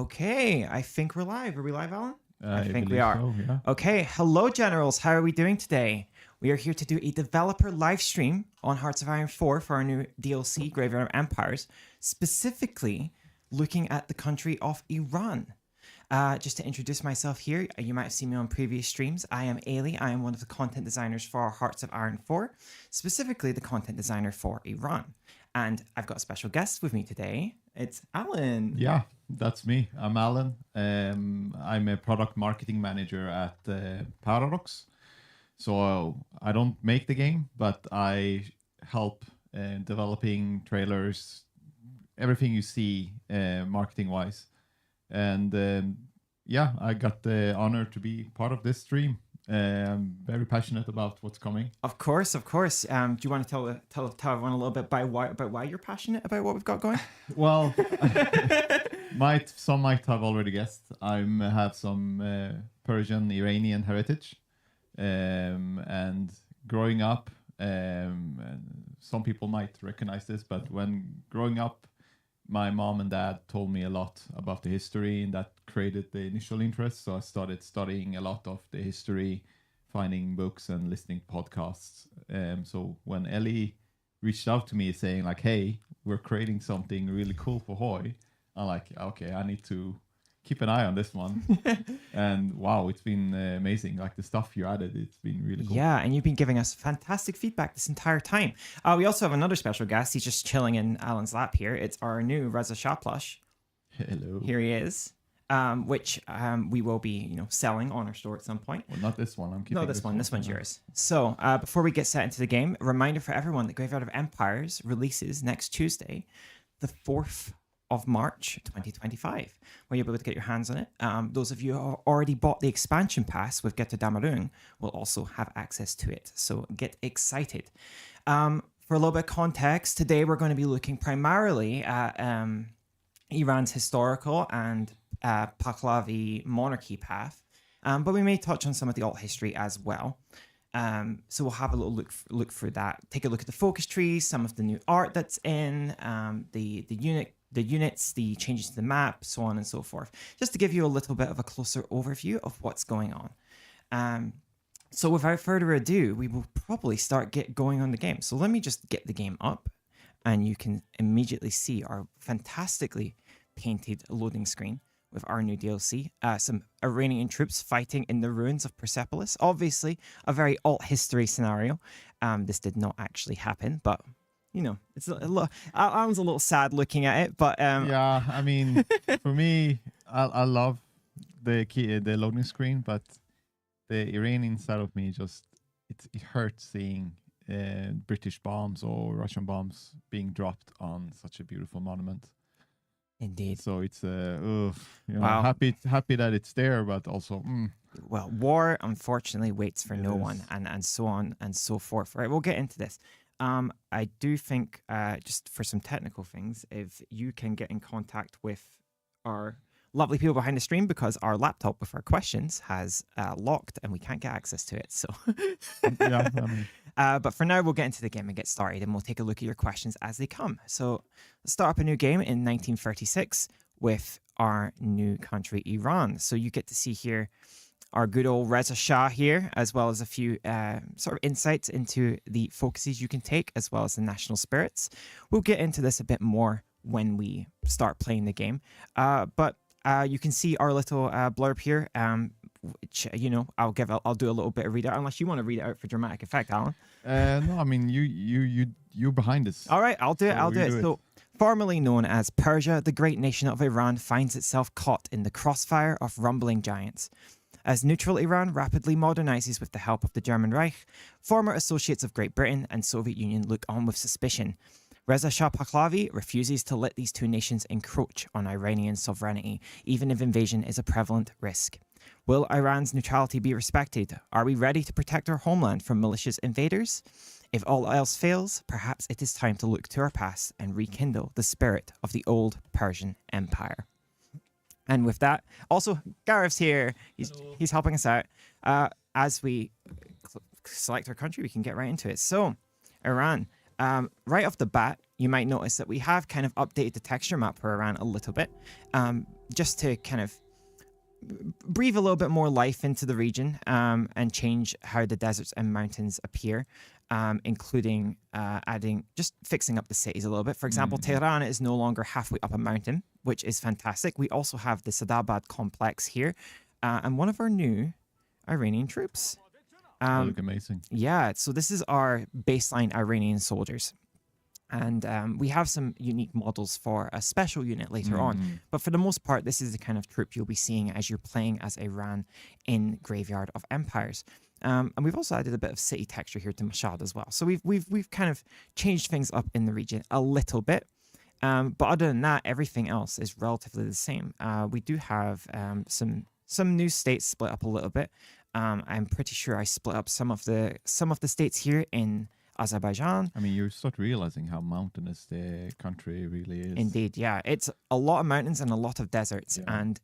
Okay, I think we're live. Are we live, Alan? I think we believe are. so, yeah. Okay, hello, Generals. How are we doing today? We are here to do a developer live stream on Hearts of Iron 4 for our new DLC, Graveyard of Empires, specifically looking at the country of Iran. Just to introduce myself here, you might have seen me on previous streams. I am Ailey. I am one of the content designers for Hearts of Iron 4, specifically the content designer for Iran. And I've got a special guest with me today. It's Alan. Yeah, that's me. I'm Alan. I'm a product marketing manager at Paradox. So I don't make the game, but I help developing trailers, everything you see marketing-wise. And yeah, I got the honor to be part of this stream. I'm very passionate about what's coming. Of course, of course. Do you want to tell everyone a little bit about why you're passionate about what we've got going? Well, some might have already guessed. I have some Persian, Iranian heritage, and growing up, some people might recognize this, but when growing up, my mom and dad told me a lot about the history, and that created the initial interest. So I started studying a lot of the history, finding books and listening to podcasts. So when Ellie reached out to me saying like, hey, we're creating something really cool for Hoi, I'm like, okay, I need to keep an eye on this one. And wow, it's been amazing. Like the stuff you added, it's been really cool. Yeah, and you've been giving us fantastic feedback this entire time. We also have another special guest. He's just chilling in Alan's lap here. It's our new Reza Shah plush. Hello. Here he is, which we will be, selling on our store at some point. Well, not this one. I'm keeping this one. This one's yours. So before we get set into the game, a reminder for everyone that Graveyard of Empires releases next Tuesday, the 4th of March 2025, where you'll be able to get your hands on it. Those of you who have already bought the expansion pass with Get to Damarung will also have access to it. So get excited. For a little bit of context, today we're going to be looking primarily at Iran's historical and Pahlavi monarchy path, but we may touch on some of the alt history as well. So we'll have a little look through that. Take a look at the focus trees, some of the new art that's in, the units, the changes to the map, so on and so forth, just to give you a little bit of a closer overview of what's going on. So without further ado, we will probably start going on the game. So let me just get the game up, and you can immediately see our fantastically painted loading screen with our new DLC. Some Iranian troops fighting in the ruins of Persepolis. Obviously, a very alt history scenario. This did not actually happen, but it's a little. Alan's a little sad looking at it, but yeah, I mean, for me, I love the loading screen, but the Iranian side of me just it hurts seeing British bombs or Russian bombs being dropped on such a beautiful monument. Indeed. So it's wow. happy that it's there, but also. Well, war unfortunately waits for no one, and so on and so forth. Right, we'll get into this. I do think, just for some technical things, if you can get in contact with our lovely people behind the stream, because our laptop with our questions has locked and we can't get access to it. So, yeah. But for now, we'll get into the game and get started, and we'll take a look at your questions as they come. So let's start up a new game in 1936 with our new country, Iran. So you get to see here our good old Reza Shah here, as well as a few sort of insights into the focuses you can take, as well as the national spirits. We'll get into this a bit more when we start playing the game. But you can see our little blurb here, which, I'll do a little bit of read out, unless you want to read it out for dramatic effect, Alan. No, I mean, you're behind us. All right, I'll do it. So, formerly known as Persia, the great nation of Iran finds itself caught in the crossfire of rumbling giants. As neutral Iran rapidly modernizes with the help of the German Reich, former associates of Great Britain and Soviet Union look on with suspicion. Reza Shah Pahlavi refuses to let these two nations encroach on Iranian sovereignty, even if invasion is a prevalent risk. Will Iran's neutrality be respected? Are we ready to protect our homeland from malicious invaders? If all else fails, perhaps it is time to look to our past and rekindle the spirit of the old Persian Empire. And with that, also, Gareth's here. He's helping us out. As we select our country, we can get right into it. So, Iran. Right off the bat, you might notice that we have kind of updated the texture map for Iran a little bit. just to kind of breathe a little bit more life into the region, and change how the deserts and mountains appear, including just fixing up the cities a little bit. For example, Tehran is no longer halfway up a mountain, which is fantastic. We also have the Sadabad complex here, and one of our new Iranian troops. They look amazing. Yeah, so this is our baseline Iranian soldiers. And we have some unique models for a special unit later on. But for the most part, this is the kind of troop you'll be seeing as you're playing as Iran in Graveyard of Empires. And we've also added a bit of city texture here to Mashhad as well. So we've kind of changed things up in the region a little bit. But other than that, everything else is relatively the same. We do have some new states split up a little bit. I'm pretty sure I split up some of the states here in Azerbaijan. I mean, you start realizing how mountainous the country really is. Indeed, yeah. It's a lot of mountains and a lot of deserts, and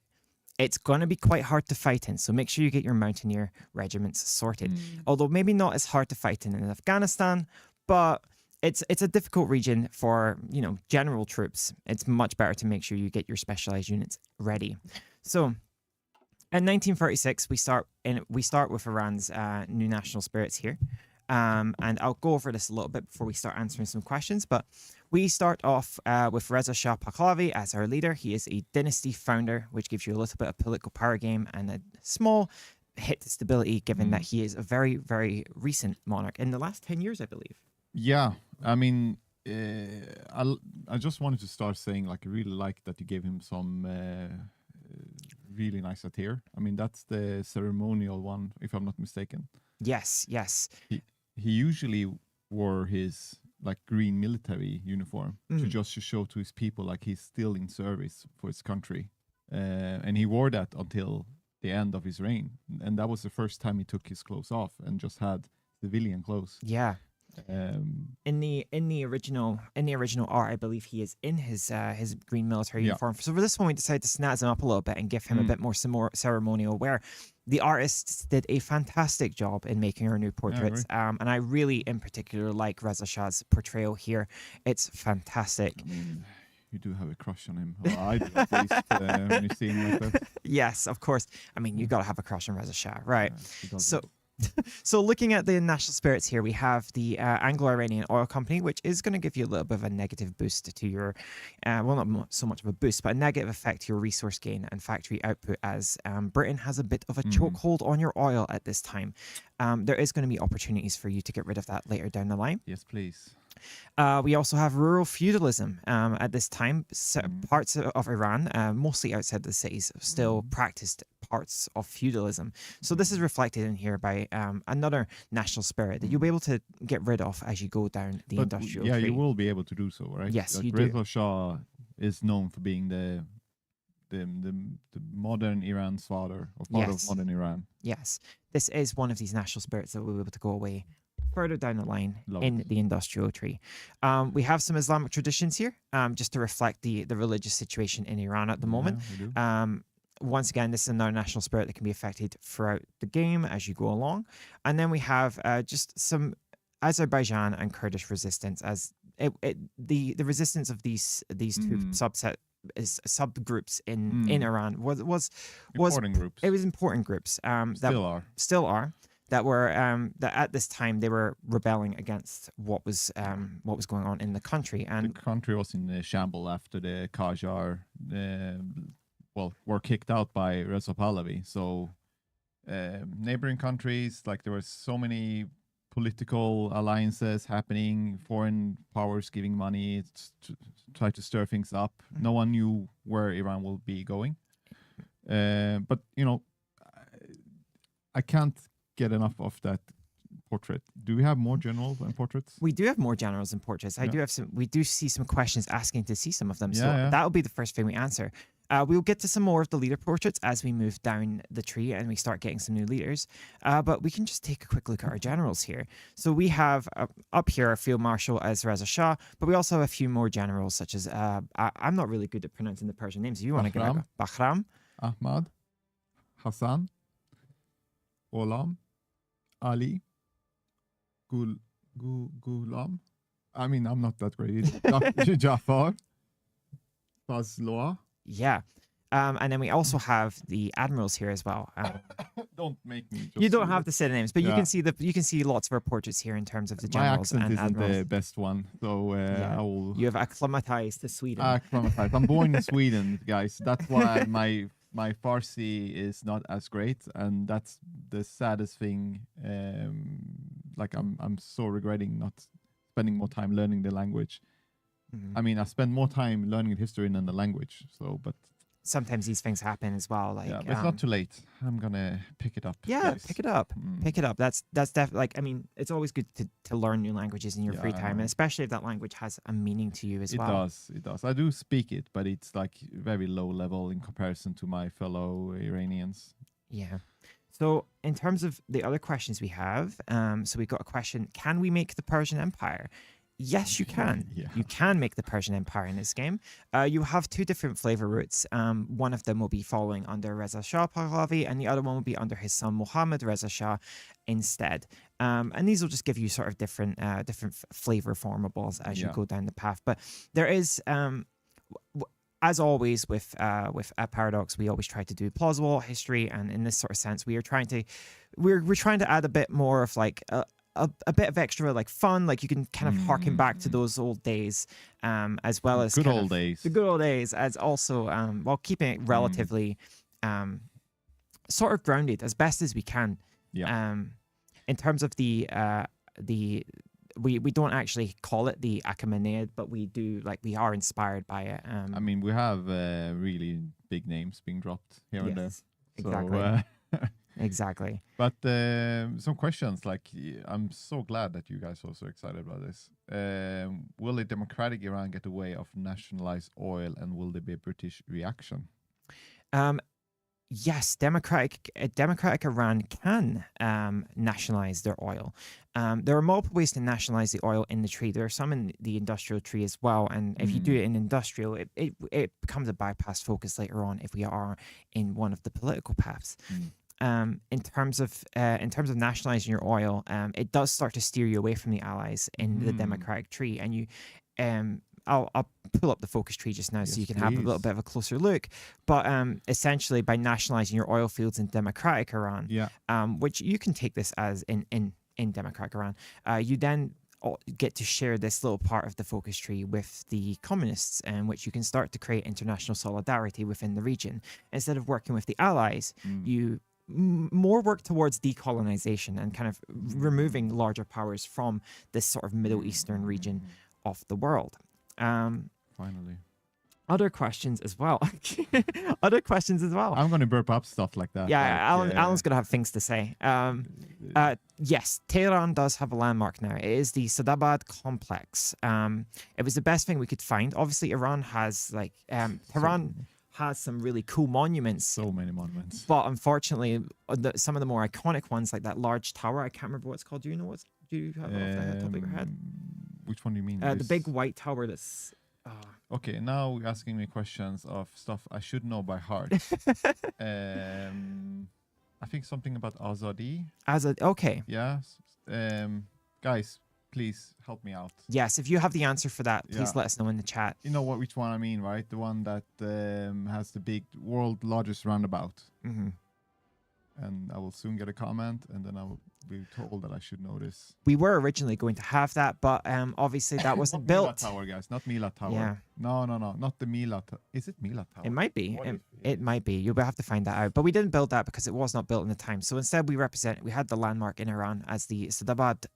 it's going to be quite hard to fight in. So make sure you get your mountaineer regiments sorted. Although maybe not as hard to fight in Afghanistan, but it's a difficult region for, general troops. It's much better to make sure you get your specialized units ready. So in 1936, we start with Iran's new national spirits here. And I'll go over this a little bit before we start answering some questions. But we start off with Reza Shah Pahlavi as our leader. He is a dynasty founder, which gives you a little bit of political power game and a small hit to stability, given that he is a very, very recent monarch in the last 10 years, I believe. Yeah, I mean, I just wanted to start saying, I really like that you gave him some really nice attire. I mean, that's the ceremonial one, if I'm not mistaken. Yes. He usually wore his green military uniform to show to his people he's still in service for his country, and he wore that until the end of his reign, and that was the first time he took his clothes off and just had civilian clothes. Yeah. In the original art, I believe he is in his green military uniform. So for this one, we decided to snazz him up a little bit and give him a bit more ceremonial wear. The artists did a fantastic job in making our new portraits, and I really, in particular, like Reza Shah's portrayal here. It's fantastic. I mean, you do have a crush on him. Or I do, at least, when you see him like that. Yes, of course. I mean, you got to have a crush on Reza Shah, right? Yeah, So looking at the national spirits here, we have the Anglo-Iranian Oil Company, which is going to give you a little bit of a negative boost to your, not so much of a boost, but a negative effect to your resource gain and factory output, as Britain has a bit of a chokehold on your oil at this time. There is going to be opportunities for you to get rid of that later down the line. Yes, please. We also have rural feudalism at this time. Parts of Iran, mostly outside the cities, still practiced parts of feudalism. So this is reflected in here by another national spirit that you'll be able to get rid of as you go down the industrial tree. You will be able to do so, right? Yes, you Reza do. Shah is known for being the modern Iran's father, or part of modern Iran. Yes, this is one of these national spirits that we'll be able to go away further down the line in the industrial tree. We have some Islamic traditions here, just to reflect the religious situation in Iran at the moment. Once again, this is another national spirit that can be affected throughout the game as you go along. And then we have just some Azerbaijan and Kurdish resistance, as the resistance of these two subgroups in Iran was important groups. It was important groups that still are. That were that at this time they were rebelling against what was going on in the country, and the country was in shambles after the Qajar were kicked out by Reza Pahlavi. So neighboring countries, there were so many political alliances happening, foreign powers giving money to try to stir things up. No one knew where Iran will be going, but I can't get enough of that portrait. Do we have more generals and portraits? We do have more generals and portraits. We do see some questions asking to see some of them. So that'll be the first thing we answer. We'll get to some more of the leader portraits as we move down the tree and we start getting some new leaders. But we can just take a quick look at our generals here. So we have up here our Field Marshal as Reza Shah, but we also have a few more generals, such as I'm not really good at pronouncing the Persian names. If you want to go, Bahram, Ahmad, Hassan, Olam, Ali, Gulam. I mean, I'm not that great. Jafar, Fazloa. Yeah. And then we also have the admirals here as well. Don't make me. You don't have the synonyms, but Yeah. you can see lots of our portraits here in terms of the My generals accent and isn't admirals. the best one, so I will. You have acclimatized to Sweden. Acclimatized. I'm born in Sweden, guys. That's why my Farsi is not as great, and that's the saddest thing. Like I'm so regretting not spending more time learning the language. I mean, I spend more time learning the history than the language. So, but sometimes these things happen as well. Like, yeah, but it's not too late. I'm gonna pick it up. Yeah, guys. pick it up. Pick it up. That's definitely, like, I mean, it's always good to learn new languages in your free time, and especially if that language has a meaning to you as well. It does. I do speak it, but it's like very low level in comparison to my fellow Iranians. Yeah. So in terms of the other questions we have, so we've got a question: can we make the Persian Empire? Yes, you can. Yeah. You can make the Persian Empire in this game. You have two different flavor routes. One of them will be following under Reza Shah Pahlavi, and the other one will be under his son Mohammad Reza Shah instead. And these will just give you sort of different flavor formables as you go down the path. But there is, as always with Paradox, we always try to do plausible history, and in this sort of sense, we're trying to add a bit more of like a bit of extra like fun, like you can kind of harken back to those old days, as well as the good old days, as also while keeping it relatively sort of grounded as best as we can. In terms of the we don't actually call it the Achaemenid, but we do, like, we are inspired by it. I mean, we have really big names being dropped here and there. Exactly. So, exactly. But some questions, like, I'm so glad that you guys are so excited about this. Will a democratic Iran get a way of nationalize oil, and will there be a British reaction? Yes, democratic Iran can nationalize their oil. There are multiple ways to nationalize the oil in the tree. There are some in the industrial tree as well. And if you do it in industrial, it becomes a bypass focus later on if we are in one of the political paths. In terms of nationalizing your oil, it does start to steer you away from the allies in the democratic tree, and you I'll pull up the focus tree just now so you can have a little bit of a closer look. But essentially, by nationalizing your oil fields in democratic Iran, which you can take this as in democratic Iran, you then get to share this little part of the focus tree with the communists, in which you can start to create international solidarity within the region. Instead of working with the allies, you more work towards decolonization and kind of removing larger powers from this sort of Middle Eastern region of the world. Finally. Other questions as well. I'm going to burp up stuff like that. Yeah, Alan's going to have things to say. Yes, Tehran does have a landmark now. It is the Sadabad complex. It was the best thing we could find. Obviously, Iran has Tehran has some really cool monuments. So many monuments. But unfortunately, some of the more iconic ones, like that large tower, I can't remember what it's called. Do you know what? Do you have it off the top of your head? Which one do you mean? The big white tower that's... Okay, now you're asking me questions of stuff I should know by heart. I think something about Azadi. Okay. Yeah. Guys, please help me out. Yes, if you have the answer for that, please let us know in the chat. You know which one I mean, right? The one that has the big world largest roundabout. And I will soon get a comment, and then I will be told that I should know this. We were originally going to have that, but obviously that wasn't built. Milat Tower, guys, not Milat Tower. Yeah. No, not the Milat. Is it Milat Tower? It might be. It might be. You'll have to find that out. But we didn't build that because it was not built in the time. So instead, we had the landmark in Iran as the Sadabad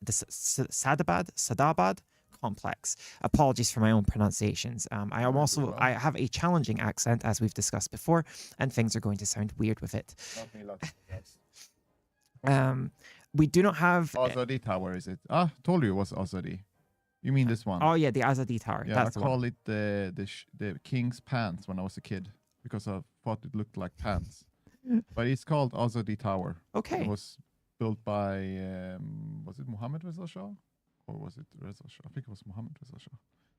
complex. Apologies for my own pronunciations. I have a challenging accent, as we've discussed before, and things are going to sound weird with it. We do not have Azadi Tower, is it? Told you it was Azadi. You mean this one? Oh yeah, the Azadi Tower. Yeah, that's I call it the king's pants when I was a kid because I thought it looked like pants. But it's called Azadi Tower. Okay. It was built by was it Mohammad Reza Shah? Or was it Reza Shah? I think it was Mohammad Reza Shah,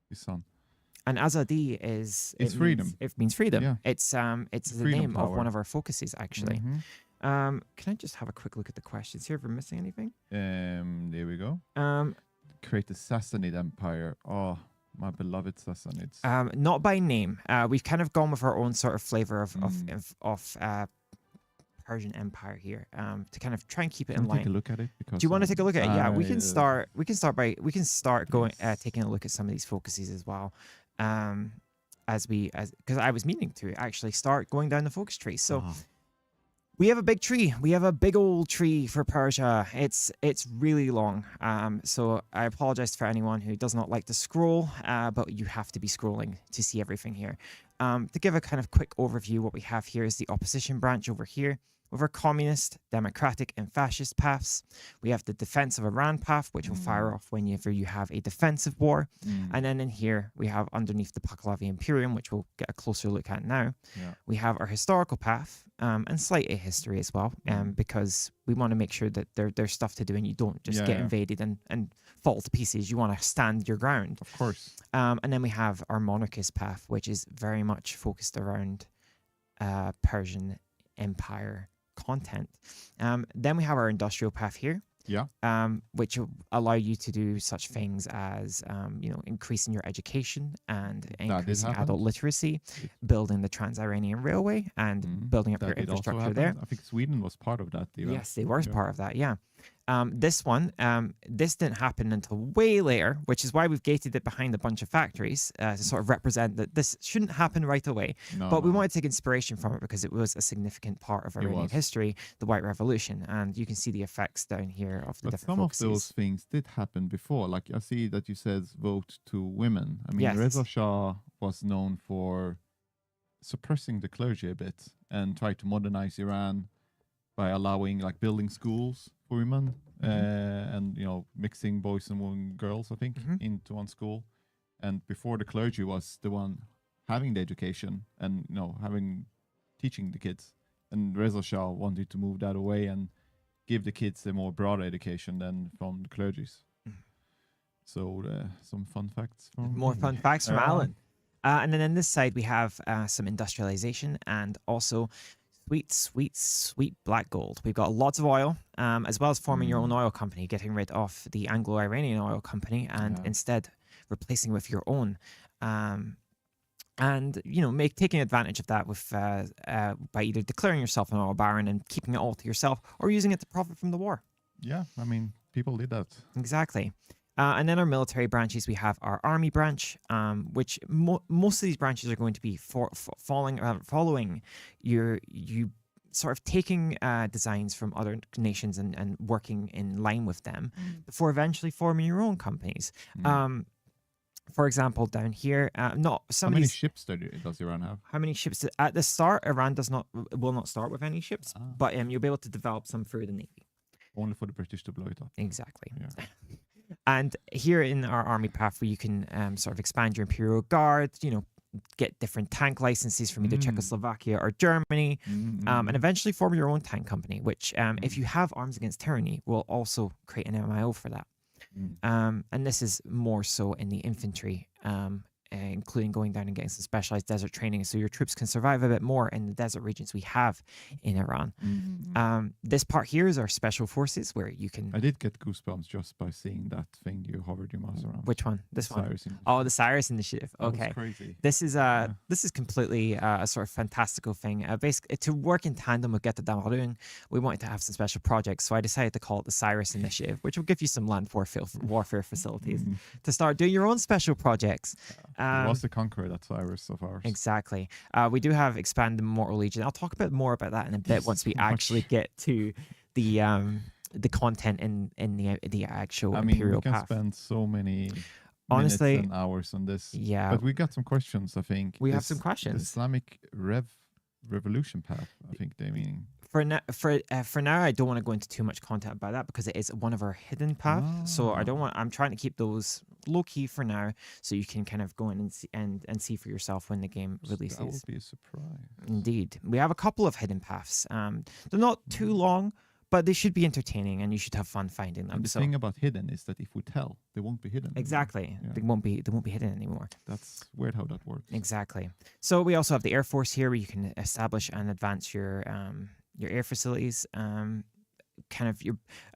his son. And Azadi freedom. It means freedom. Yeah. It's the name of one of our focuses, actually. Can I just have a quick look at the questions here if we're missing anything? There we go. Create a Sassanid empire. Oh my beloved Sassanids. Not by name. We've kind of gone with our own sort of flavor of Persian Empire here, to kind of try and keep it in line. Take a look at it. Because, do you want to take a look at it? Yeah, we can start. We can start going taking a look at some of these focuses as well. Because I was meaning to actually start going down the focus tree. So we have a big tree. We have a big old tree for Persia. It's really long. So I apologize for anyone who does not like to scroll, but you have to be scrolling to see everything here. To give a kind of quick overview, what we have here is the opposition branch over here. With our communist, democratic, and fascist paths, we have the defense of Iran path, which will fire off whenever you have a defensive war. And then in here, we have underneath the Pahlavi Imperium, which we'll get a closer look at now. We have our historical path, and slight history as well, because we want to make sure that there's stuff to do and you don't just get invaded and fall to pieces. You want to stand your ground. Of course. And then we have our monarchist path, which is very much focused around Persian Empire content. Then we have our industrial path here, which will allow you to do such things as increasing your education and increasing adult literacy, building the Trans-Iranian Railway, and building up your infrastructure there. I think Sweden was part of that. Yes, they were part of that. Yeah. This one, this didn't happen until way later, which is why we've gated it behind a bunch of factories to sort of represent that this shouldn't happen right away. But we wanted to take inspiration from it because it was a significant part of Iranian history, the White Revolution, and you can see the effects down here of the different focuses. Some of those things did happen before. Like I see that you said vote to women. I mean, Reza Shah was known for suppressing the clergy a bit and try to modernize Iran by allowing building schools for women and mixing boys and girls, I think, into one school. And before, the clergy was the one having the education and teaching the kids. And Reza Shah wanted to move that away and give the kids a more broad education than from the clergies. So some fun facts. More fun facts from Alan. And then on this side, we have some industrialization and also sweet black gold. We've got lots of oil, as well as forming your own oil company, getting rid of the Anglo-Iranian oil company and instead replacing with your own. And taking advantage of that with by either declaring yourself an oil baron and keeping it all to yourself, or using it to profit from the war. Yeah, I mean, people did that. Exactly. And then our military branches, we have our army branch, which most of these branches are going to be following you sort of taking designs from other nations and working in line with them before eventually forming your own companies. For example, down here, how many ships does Iran have? How many ships? At the start, Iran will not start with any ships, but you'll be able to develop some through the Navy. Only for the British to blow it up. Exactly. Yeah. And here in our army path, where you can sort of expand your Imperial Guard, get different tank licenses from either Czechoslovakia or Germany, and eventually form your own tank company, which, if you have Arms Against Tyranny, will also create an MIO for that. And this is more so in the infantry, including going down and getting some specialized desert training so your troops can survive a bit more in the desert regions we have in Iran. This part here is our special forces, where you can... I did get goosebumps just by seeing that thing you hovered your mouse around. Which one? This one? Cyrus Initiative. Oh, the Cyrus Initiative. Okay. That was crazy. This is completely a sort of fantastical thing. Basically, to work in tandem with Geta Damarun, we wanted to have some special projects, so I decided to call it the Cyrus Initiative, which will give you some land warfare facilities to start doing your own special projects. It was the conqueror, that Cyrus of ours. Exactly. We do have Expand the Mortal Legion. I'll talk a bit more about that in a bit once we actually get to the content in the actual Imperial Path. We can spend so many minutes and hours on this. Yeah. But we got some questions, I think. We have some questions. The Islamic Revolution Path, I think they mean. For now, I don't want to go into too much content about that because it is one of our hidden paths. So I'm trying to keep those low key for now, so you can kind of go in and see for yourself when the game releases. That would be a surprise. Indeed, we have a couple of hidden paths. They're not too long, but they should be entertaining, and you should have fun finding them. And the thing about hidden is that if we tell, they won't be hidden. Exactly, yeah. They won't be hidden anymore. That's weird how that works. Exactly. So we also have the Air Force here, where you can establish and advance your air facilities.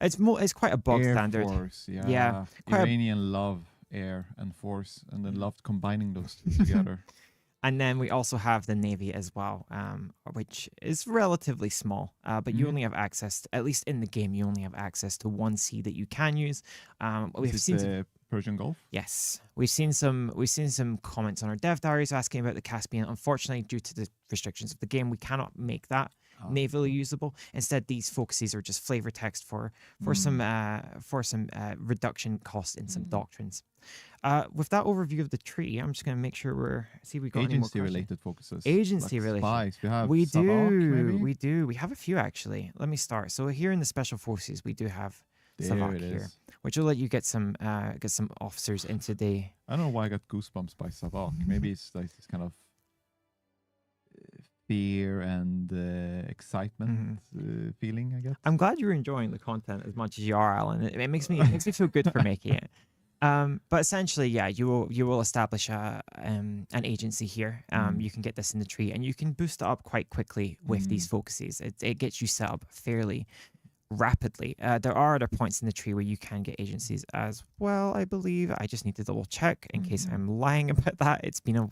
It's quite a bog standard. Air Force, yeah. Iranian love air, and force, and then loved combining those two together. And then we also have the Navy as well, which is relatively small, but you only have access, at least in the game, you only have access to one sea that you can use. We've seen the Persian Gulf. yes, we've seen some comments on our dev diaries asking about the Caspian. Unfortunately, due to the restrictions of the game, we cannot make that navally usable. Instead, these focuses are just flavor text for some reduction cost in some doctrines. With that overview of the tree, I'm just going to make sure we got any more questions. Agency-related focuses. Agency-related. Spies. We have We Sabak, do. maybe? We do. We have a few actually. Let me start. So here in the special forces, we do have Savak here, which will let you get some officers into the. I don't know why I got goosebumps by Sabak. Maybe it's like this kind of fear and excitement feeling, I guess. I'm glad you're enjoying the content as much as you are, Alan. It makes me feel good for making it. But essentially, yeah, you will establish an agency here. You can get this in the tree, and you can boost it up quite quickly with these focuses. It gets you set up fairly rapidly. There are other points in the tree where you can get agencies as well, I believe. I just need to double check in case I'm lying about that. It's been a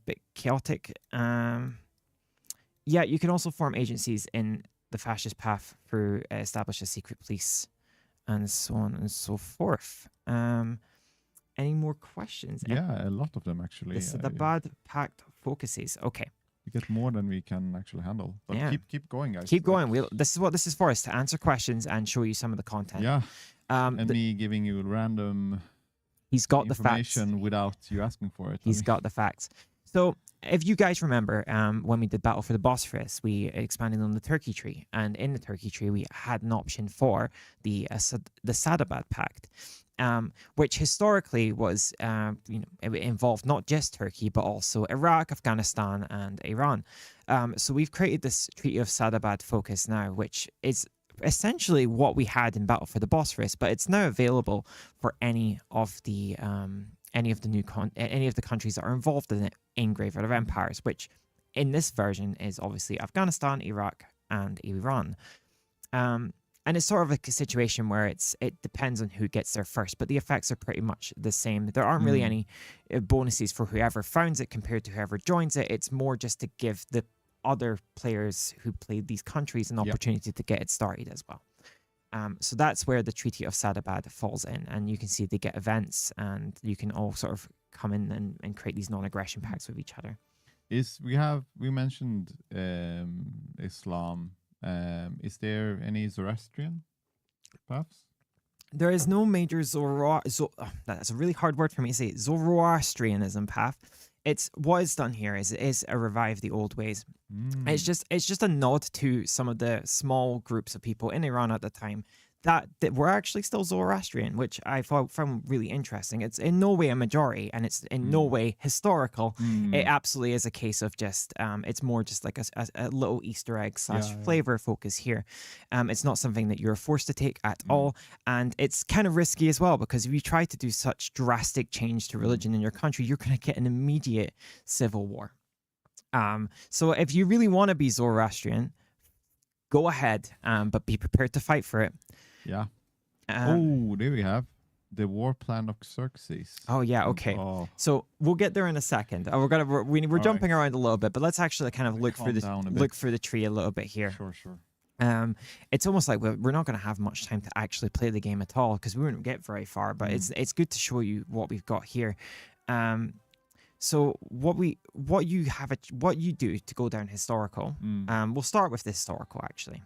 bit chaotic. Yeah, you can also form agencies in the Fascist Path through establish a secret police and so on and so forth. Any more questions? Yeah, a lot of them actually. The Sadabad Pact focuses. Okay. We get more than we can actually handle. But Yeah. keep going, guys. Keep going. This is what this is for, is to answer questions and show you some of the content. Yeah. And me giving you random he's got the facts. information without you asking for it. He's got the facts. So if you guys remember, when we did Battle for the Bosphorus, we expanded on the Turkey tree. And in the Turkey tree, we had an option for the Sadabad Pact. Which historically was, it involved not just Turkey, but also Iraq, Afghanistan, and Iran. So we've created this Treaty of Sadabad focus now, which is essentially what we had in Battle for the Bosphorus, but it's now available for any of the countries that are involved in it in Graveyard of Empires, which in this version is obviously Afghanistan, Iraq, and Iran. And it's sort of like a situation where it depends on who gets there first, but the effects are pretty much the same. There aren't really any bonuses for whoever founds it compared to whoever joins it. It's more just to give the other players who played these countries an opportunity to get it started as well. So that's where the Treaty of Sadabad falls in, and you can see they get events, and you can all sort of come in and create these non-aggression pacts with each other. We mentioned Islam. Is there any Zoroastrian paths? There is no major that's a really hard word for me to say. Zoroastrianism path. It's what is done here is a revive the old ways. It's just a nod to some of the small groups of people in Iran at the time that were actually still Zoroastrian, which I found really interesting. It's in no way a majority, and it's in no way historical. It absolutely is a case of just, it's more just like a little Easter egg / flavor focus here. It's not something that you're forced to take at all, and it's kind of risky as well, because if you try to do such drastic change to religion in your country, you're going to get an immediate civil war. So if you really want to be Zoroastrian, go ahead, but be prepared to fight for it. Yeah. There we have the war plan of Xerxes. Oh yeah, okay. So we'll get there in a second. We're jumping around a little bit, but let's actually kind of look through the tree a little bit here. Sure. It's almost like we're not going to have much time to actually play the game at all, because we wouldn't get very far. But it's good to show you what we've got here. So what you do to go down historical. We'll start with the historical actually.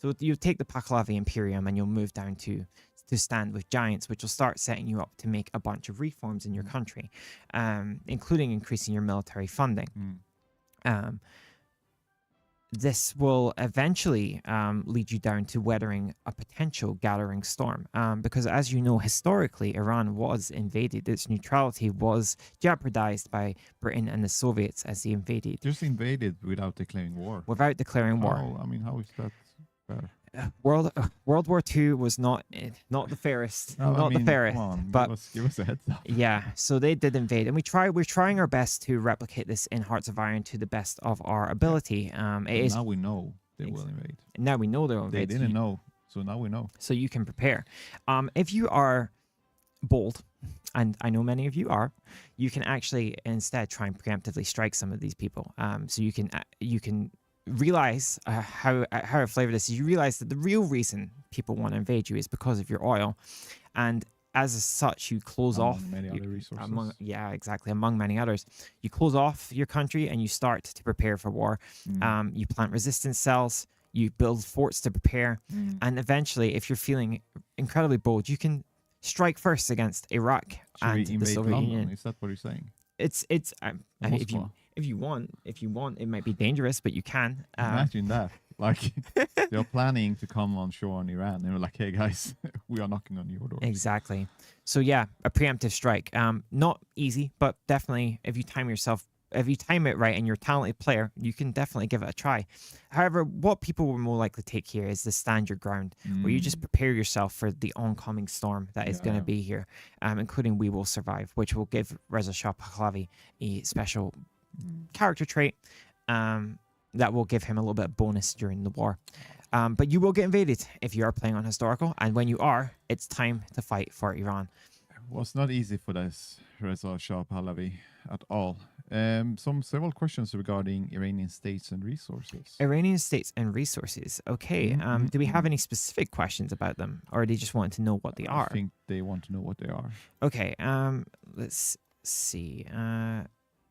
So you take the Pahlavi Imperium and you'll move down to stand with giants, which will start setting you up to make a bunch of reforms in your country, including increasing your military funding. This will eventually lead you down to weathering a potential gathering storm, because as you know, historically, Iran was invaded. Its neutrality was jeopardized by Britain and the Soviets as they invaded. Just invaded without declaring war. Without declaring war. I mean, how is that fair? World War II was not the fairest, the fairest. Come on, but give us a heads up. Yeah, so they did invade, and we're trying our best to replicate this in Hearts of Iron to the best of our ability. Now we know they will invade. Now we know they'll invade. They didn't know, so now we know. So you can prepare. If you are bold, and I know many of you are, you can actually instead try and preemptively strike some of these people. So you can realize how I flavor this is you realize that the real reason people want to invade you is because of your oil, and as such you close off Among many other resources. among many others, you close off your country and you start to prepare for war. You plant resistance cells, you build forts to prepare, and eventually, if you're feeling incredibly bold, you can strike first against Iraq Should we and the invade Soviet London? Union. Is that what you're saying? It's I mean, if you want, it might be dangerous, but you can. Imagine that. Like, they're planning to come on shore in Iran. And they're like, hey, guys, we are knocking on your doors. Exactly. So, yeah, a preemptive strike. Not easy, but definitely if you time it right and you're a talented player, you can definitely give it a try. However, what people will more likely take here is the stand your ground, where you just prepare yourself for the oncoming storm that is going to be here, including We Will Survive, which will give Reza Shah Pahlavi a special character trait that will give him a little bit of bonus during the war. But you will get invaded if you are playing on historical, and when you are, it's time to fight for Iran. It was not easy for this Reza Shah Pahlavi at all. Several questions regarding Iranian states and resources. Iranian states and resources. Okay. Do we have any specific questions about them, or do you just want to know what they are? I think they want to know what they are. Okay. Let's see.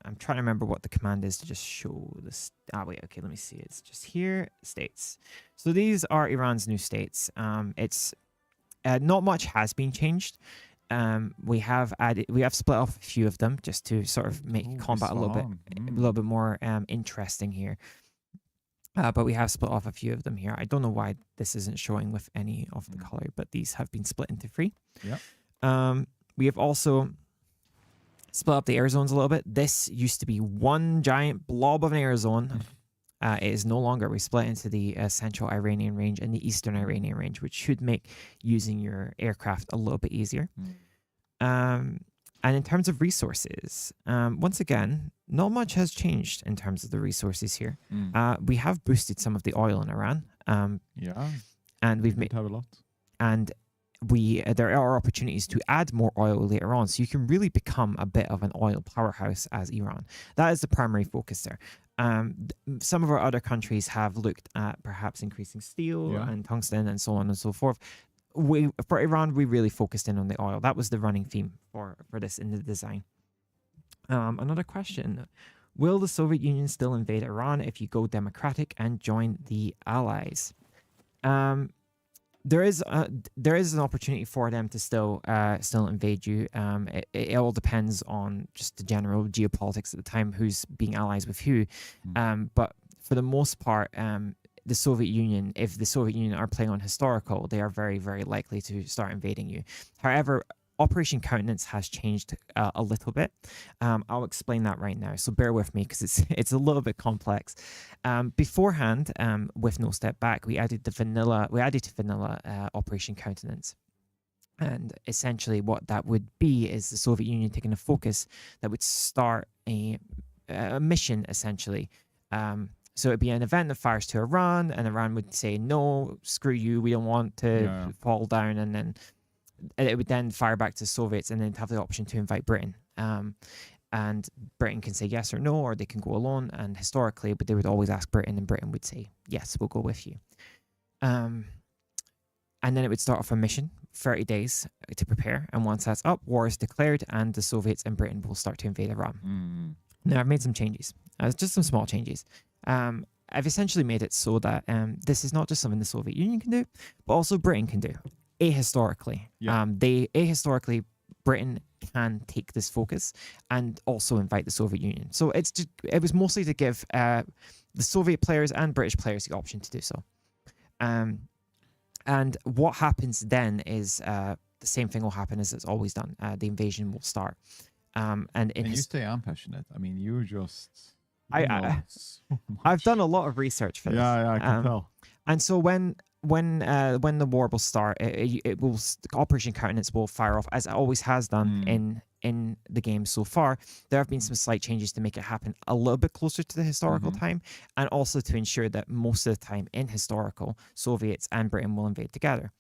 I'm trying to remember what the command is to just show this. Wait. Okay. Let me see. It's just here. States. So these are Iran's new states. It's not much has been changed. We have split off a few of them just to sort of make combat a little bit more interesting here. But we have split off a few of them here. I don't know why this isn't showing with any of the color, but these have been split into 3. Yeah. We have also split up the air zones a little bit. This used to be one giant blob of an air zone. It is no longer. We split into the central Iranian range and the eastern Iranian range, which should make using your aircraft a little bit easier. And in terms of resources, once again, not much has changed in terms of the resources here. We have boosted some of the oil in Iran. And we've made have a lot. And there are opportunities to add more oil later on, so you can really become a bit of an oil powerhouse as Iran. That is the primary focus there. Some of our other countries have looked at perhaps increasing steel and tungsten and so on and so forth. For Iran, we really focused in on the oil. That was the running theme for this in the design. Another question. Will the Soviet Union still invade Iran if you go democratic and join the Allies? There is an opportunity for them to still invade you. It all depends on just the general geopolitics at the time, who's being allies with who. But for the most part, the Soviet Union, if the Soviet Union are playing on historical, they are very, very likely to start invading you. However, Operation Countenance has changed a little bit. I'll explain that right now, so bear with me because it's a little bit complex. Beforehand, with No Step Back, we added to vanilla Operation Countenance. And essentially what that would be is the Soviet Union taking a focus that would start a mission, essentially. So it'd be an event that fires to Iran, and Iran would say, no, screw you, we don't want to fall down, and then it would then fire back to the Soviets and then have the option to invite Britain. And Britain can say yes or no, or they can go alone. And historically, but they would always ask Britain, and Britain would say, yes, we'll go with you. And then it would start off a mission, 30 days to prepare. And once that's up, war is declared, and the Soviets and Britain will start to invade Iran. Now, I've made some changes, just some small changes. I've essentially made it so that this is not just something the Soviet Union can do, but also Britain can do. Ahistorically, Britain can take this focus and also invite the Soviet Union. So it was mostly to give the Soviet players and British players the option to do so. And what happens then is the same thing will happen as it's always done. The invasion will start. And you say I'm passionate. I mean, you're just... I've done a lot of research for this. Yeah, I can tell. And so when when the war will start, Operation Countenance will fire off as it always has done in the game so far. There have been some slight changes to make it happen a little bit closer to the historical time, and also to ensure that most of the time in historical, Soviets and Britain will invade together.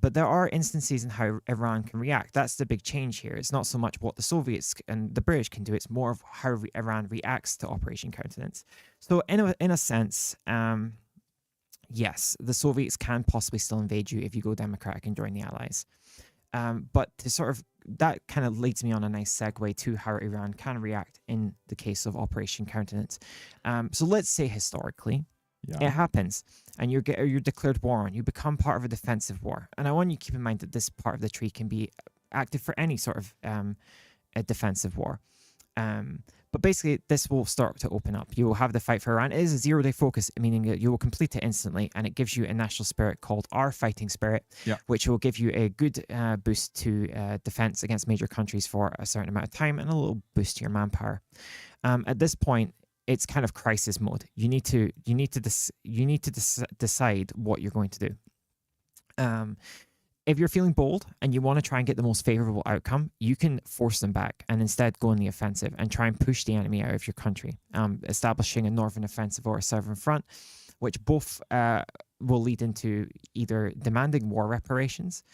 But there are instances in how Iran can react. That's the big change here. It's not so much what the Soviets and the British can do, it's more of how Iran reacts to Operation Countenance. So in a sense, yes, the Soviets can possibly still invade you if you go democratic and join the Allies. But to sort of, that kind of leads me on a nice segue to how Iran can react in the case of Operation Countenance. So let's say historically, it happens, and you're declared war on. You become part of a defensive war, and I want you to keep in mind that this part of the tree can be active for any sort of a defensive war. But basically, this will start to open up. You will have the fight for Iran. It is a zero-day focus, meaning that you will complete it instantly, and it gives you a national spirit called our fighting spirit, which will give you a good boost to defense against major countries for a certain amount of time, and a little boost to your manpower. At this point, it's kind of crisis mode. You need to decide what you're going to do. If you're feeling bold and you want to try and get the most favorable outcome, you can force them back and instead go on the offensive and try and push the enemy out of your country, establishing a northern offensive or a southern front, which both will lead into either demanding war reparations,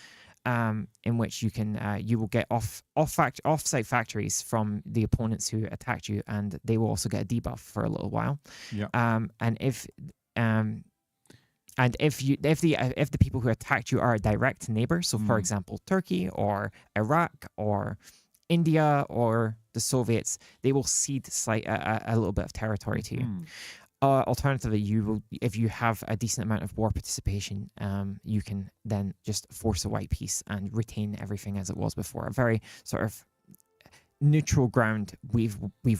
in which you will get off-site factories from the opponents who attacked you, and they will also get a debuff for a little while. And if the people who attacked you are a direct neighbor, so for example, Turkey or Iraq or India or the Soviets, they will cede a little bit of territory to you. Alternatively, if you have a decent amount of war participation, you can then just force a white peace and retain everything as it was before. A very sort of neutral ground, we've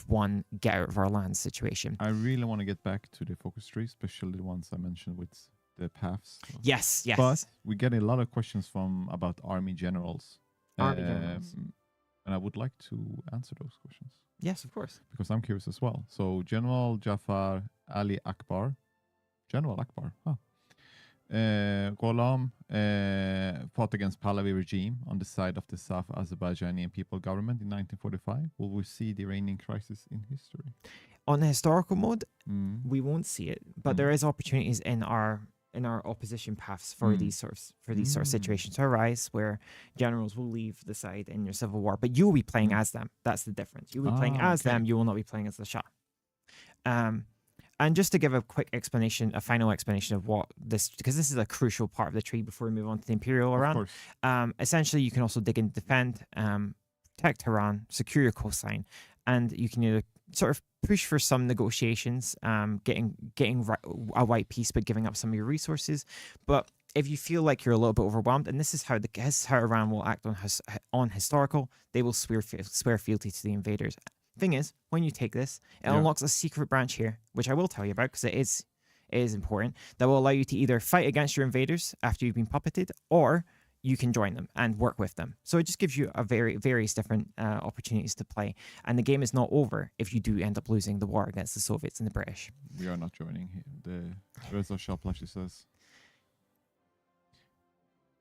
won, get out of our land situation. I really want to get back to the focus tree, especially the ones I mentioned with the paths. Yes. But we get a lot of questions about army generals. And I would like to answer those questions. Yes, of course. Because I'm curious as well. So General Jafar Ali Akbar, General Akbar, Gholam fought against Pahlavi regime on the side of the South Azerbaijani People government in 1945. Will we see the Iranian crisis in history? On the historical mode, we won't see it, but there is opportunities in our opposition paths for these sorts of situations to arise, where generals will leave the side in your civil war, but you will be playing as them. That's the difference. You will be playing as them. You will not be playing as the Shah. And just to give a quick explanation, a final explanation of what this, because this is a crucial part of the tree before we move on to the Imperial Iran. Essentially, you can also dig and defend, protect Iran, secure your coastline, and you can either sort of push for some negotiations, getting a white peace, but giving up some of your resources. But if you feel like you're a little bit overwhelmed, and this is how Iran will act on historical, they will swear fealty to the invaders. Thing is, when you take this, it unlocks a secret branch here, which I will tell you about because it is important, that will allow you to either fight against your invaders after you've been puppeted, or you can join them and work with them. So it just gives you a various different opportunities to play. And the game is not over if you do end up losing the war against the Soviets and the British. We are not joining here. The Reza Shah plushie says,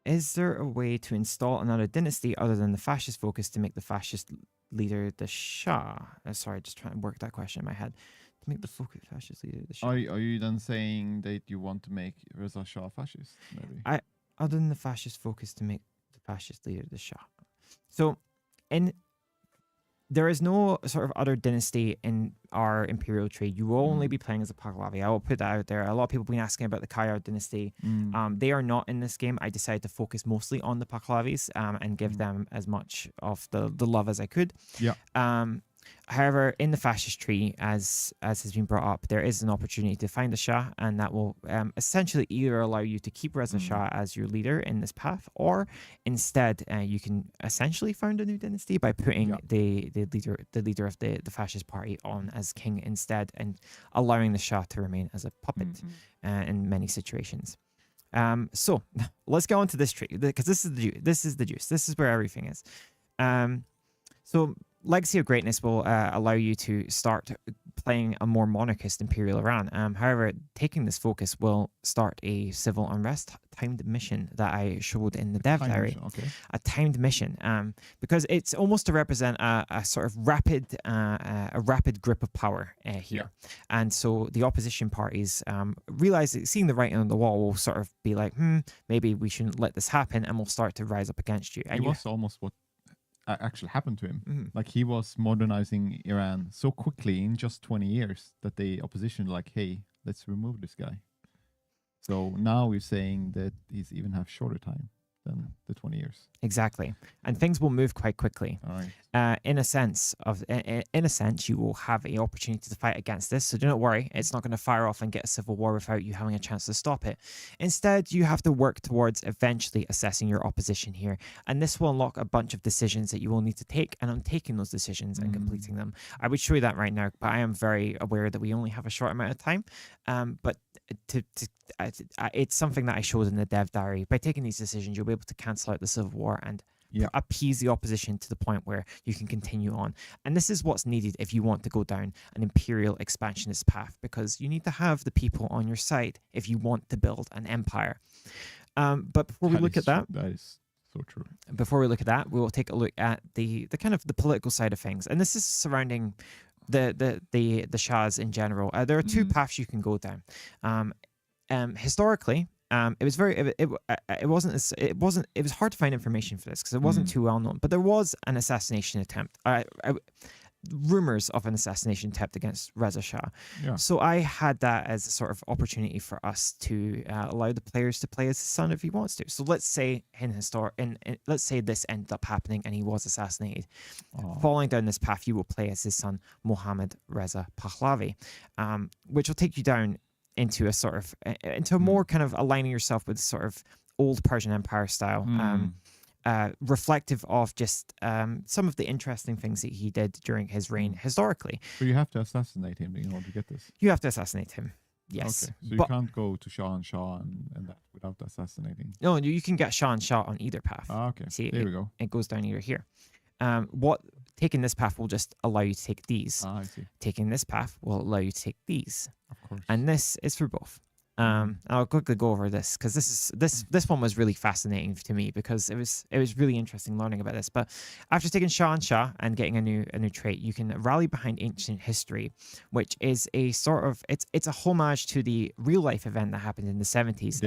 is there a way to install another dynasty other than the fascist focus to make the fascist leader the Shah? Sorry, just trying to work that question in my head. To make the fascist leader the Shah. Are you then saying that you want to make Reza Shah fascist? Maybe. Other than the fascist focus to make the fascist leader the Shah. So, there is no sort of other dynasty in our imperial tree. You will only be playing as a Pahlavi. I will put that out there. A lot of people have been asking about the Kayar dynasty. They are not in this game. I decided to focus mostly on the Pahlavis and give them as much of the love as I could. However, in the fascist tree, as has been brought up, there is an opportunity to find a Shah, and that will essentially either allow you to keep Reza Shah as your leader in this path, or instead you can essentially found a new dynasty by putting the leader of the fascist party on as king instead, and allowing the Shah to remain as a puppet in many situations. So let's go on to this tree, because this is the juice. This is where everything is. So Legacy of Greatness will allow you to start playing a more monarchist Imperial Iran. However, taking this focus will start a civil unrest timed mission that I showed in the dev diary. Okay. A timed mission, because it's almost to represent a sort of rapid grip of power here. And so the opposition parties seeing the writing on the wall, will sort of be like, maybe we shouldn't let this happen, and we'll start to rise up against you. And it was almost what actually happened to him. Like, he was modernizing Iran so quickly in just 20 years that the opposition like, hey, let's remove this guy. So now we're saying that he's even have shorter time than the 20 years. Exactly. And things will move quite quickly. All right. In a sense, you will have an opportunity to fight against this. So do not worry. It's not going to fire off and get a civil war without you having a chance to stop it. Instead, you have to work towards eventually assessing your opposition here. And this will unlock a bunch of decisions that you will need to take. And I'm taking those decisions and completing them. I would show you that right now, but I am very aware that we only have a short amount of time. But it's something that I showed in the dev diary. By taking these decisions, you'll be able to cancel out the civil war and appease the opposition to the point where you can continue on. And this is what's needed if you want to go down an imperial expansionist path, because you need to have the people on your side if you want to build an empire. But before we look at that, that is so true. Before we look at that, we will take a look at the kind of the political side of things, and this is surrounding the Shahs in general. There are two paths you can go down. Historically, it was hard to find information for this because it wasn't too well known, but there was an assassination attempt. Rumors of an assassination attempt against Reza Shah. Yeah. So I had that as a sort of opportunity for us to allow the players to play as his son if he wants to. So let's say let's say this ended up happening and he was assassinated. Following down this path, you will play as his son Mohammad Reza Pahlavi, which will take you down into a sort of more kind of aligning yourself with sort of old Persian Empire style, reflective of just some of the interesting things that he did during his reign historically. But you have to assassinate him in order to get this. You have to assassinate him. Yes. Okay. So you can't go to Shah and that without assassinating. No, you can get Shah and Shah on either path. Okay. See, there we go. It goes down either here. Taking this path will just allow you to take these. I see. Taking this path will allow you to take these. Of course. And this is for both. I'll quickly go over this because this one was really fascinating to me because it was really interesting learning about this. But after taking Shah and Shah and getting a new trait, you can rally behind ancient history, which is a sort of it's a homage to the real life event that happened in the 70s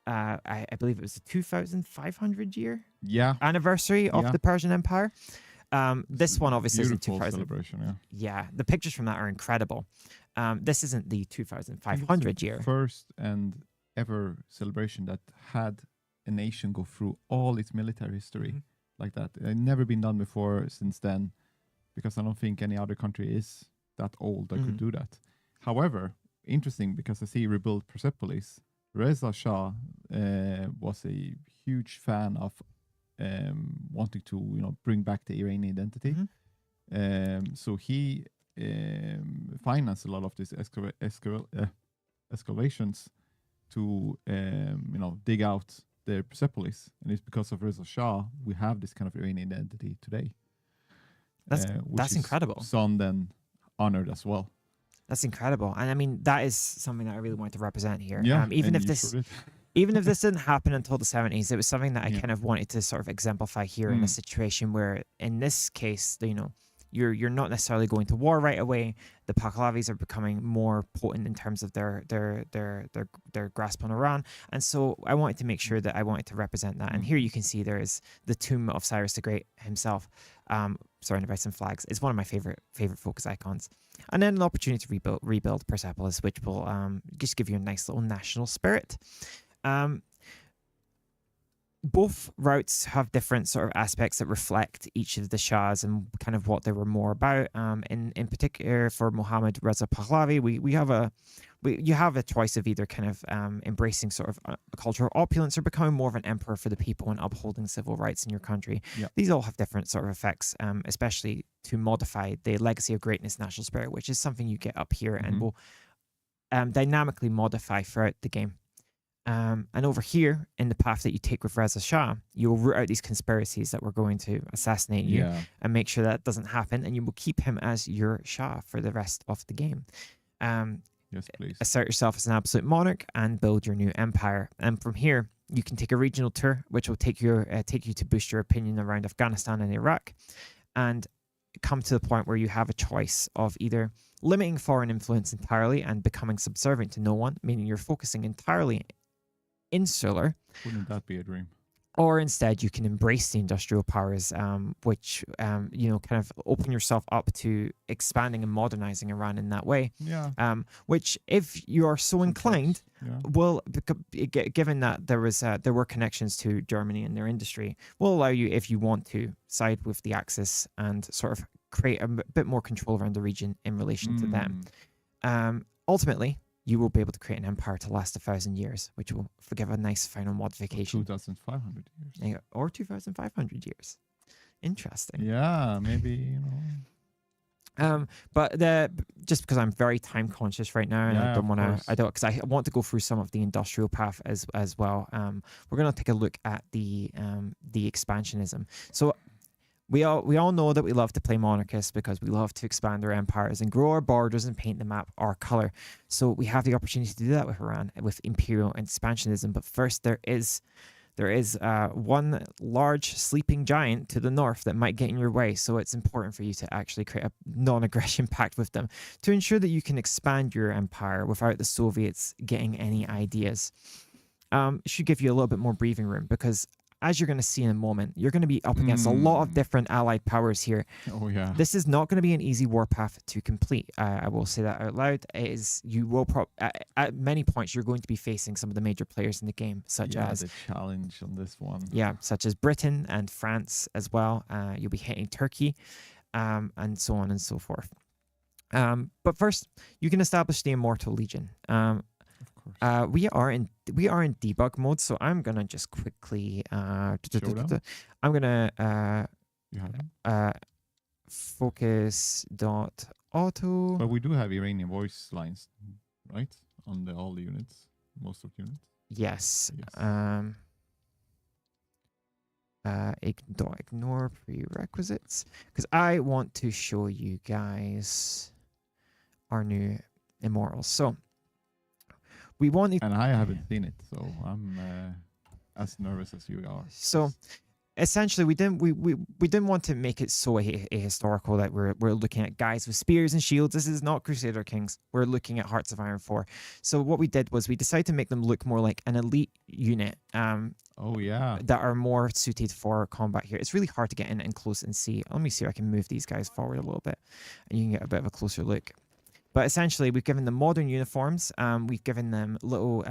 I believe it was the 2,500 year anniversary of the Persian Empire. This one obviously isn't 2000. Celebration, yeah, the pictures from that are incredible. This isn't the 2,500 year. First and ever celebration that had a nation go through all its military history like that. It never been done before since then, because I don't think any other country is that old that could do that. However, interesting because I see rebuilt Persepolis. Reza Shah was a huge fan of wanting to bring back the Iranian identity. So he financed a lot of these excavations to dig out the Persepolis, and it's because of Reza Shah we have this kind of Iranian identity today. That's incredible. Son then honored as well. That's incredible, and I mean that is something that I really want to represent here. Yeah, even if this didn't happen until the 70s, it was something that I kind of wanted to sort of exemplify here in a situation where, in this case, you're not necessarily going to war right away. The Pahlavis are becoming more potent in terms of their grasp on Iran, and so I wanted to make sure that I wanted to represent that. And here you can see there is the tomb of Cyrus the Great himself, surrounded by some flags. It's one of my favorite focus icons. And then an opportunity to rebuild Persepolis, which will just give you a nice little national spirit. Both routes have different sort of aspects that reflect each of the Shahs and kind of what they were more about. In particular, for Mohammad Reza Pahlavi, you have a choice of either kind of embracing sort of a culture of opulence or becoming more of an emperor for the people and upholding civil rights in your country. Yep. These all have different sort of effects, especially to modify the legacy of greatness national spirit, which is something you get up here and will dynamically modify throughout the game. And over here, in the path that you take with Reza Shah, you'll root out these conspiracies that were going to assassinate you Yeah. and make sure that doesn't happen. And you will keep him as your Shah for the rest of the game. Yes, please. Assert yourself as an absolute monarch and build your new empire. And from here, you can take a regional tour, which will take you to boost your opinion around Afghanistan and Iraq, and come to the point where you have a choice of either limiting foreign influence entirely and becoming subservient to no one, meaning you're focusing entirely insular, Wouldn't that be a dream? or instead you can embrace the industrial powers, which kind of open yourself up to expanding and modernizing Iran in that way. Yeah. Which, if you are so inclined, Yeah. will, given that there were connections to Germany and their industry, will allow you, if you want to, side with the Axis and sort of create a bit more control around the region in relation to them. Ultimately, you will be able to create an empire to last 1,000 years, which will give a nice final modification. 2,500 years. Or 2,500 years. Interesting. Yeah, maybe, But just because I'm very time conscious right now, and Yeah, I don't of want to, course. because I want to go through some of the industrial path as well. We're gonna take a look at the expansionism. So we all know that we love to play monarchists because we love to expand our empires and grow our borders and paint the map our color. So we have the opportunity to do that with Iran, with imperial and expansionism. But first, there is one large sleeping giant to the north that might get in your way. So it's important for you to actually create a non-aggression pact with them to ensure that you can expand your empire without the Soviets getting any ideas. It should give you a little bit more breathing room because, as you're going to see in a moment, you're going to be up against a lot of different allied powers here. Oh, yeah. This is not going to be an easy warpath to complete. I will say that out loud. You will at many points you're going to be facing some of the major players in the game, such as the challenge on this one. such as Britain and France as well. You'll be hitting Turkey, and so on and so forth. But first, you can establish the Immortal Legion. Of course. We are in debug mode, so I'm gonna just quickly I'm gonna You have them? focus dot auto. But we do have Iranian voice lines, right? On all the units, most of the units. Yes. Yes. Ignore prerequisites because I want to show you guys our new immortals. So we want And I haven't seen it, so I'm as nervous as you are. So essentially, we didn't want to make it so ahistorical that we're looking at guys with spears and shields. This is not Crusader Kings. We're looking at Hearts of Iron 4. So what we did was we decided to make them look more like an elite unit. Oh, yeah. That are more suited for combat here. It's really hard to get in and close and see. Let me see if I can move these guys forward a little bit, and you can get a bit of a closer look. But essentially, we've given them modern uniforms. We've given them little